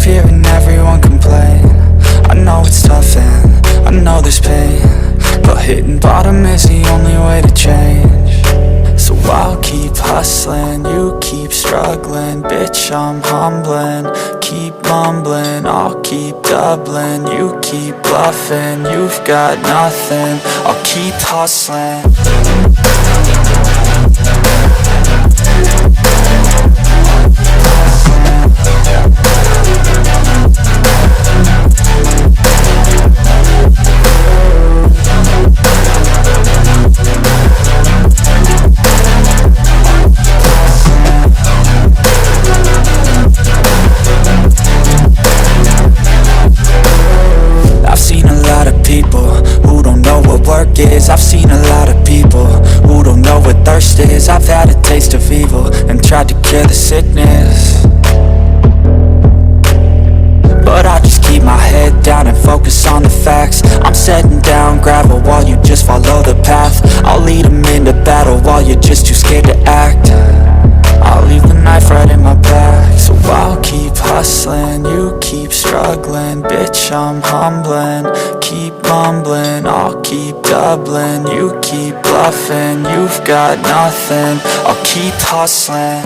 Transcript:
hearing everyone complain. I know it's tough and I know there's pain, but hitting bottom is the only way to change. So I'll keep hustling, you keep struggling. Bitch, I'm humbling, keep mumbling. I'll keep doubling, you keep bluffing. You've got nothing, I'll keep hustling. I've seen a lot of people who don't know what thirst is. I've had a taste of evil and tried to cure the sickness, but I just keep my head down and focus on the facts. I'm setting down gravel while you just follow the path. I'll lead them into battle while you're just too scared to act. I'll leave the knife right in my back. So I'll keep hustling, you keep struggling. Bitch, I'm humbling, keep mumbling. I'll keep doubling, you keep bluffing. You've got nothing, I'll keep hustling.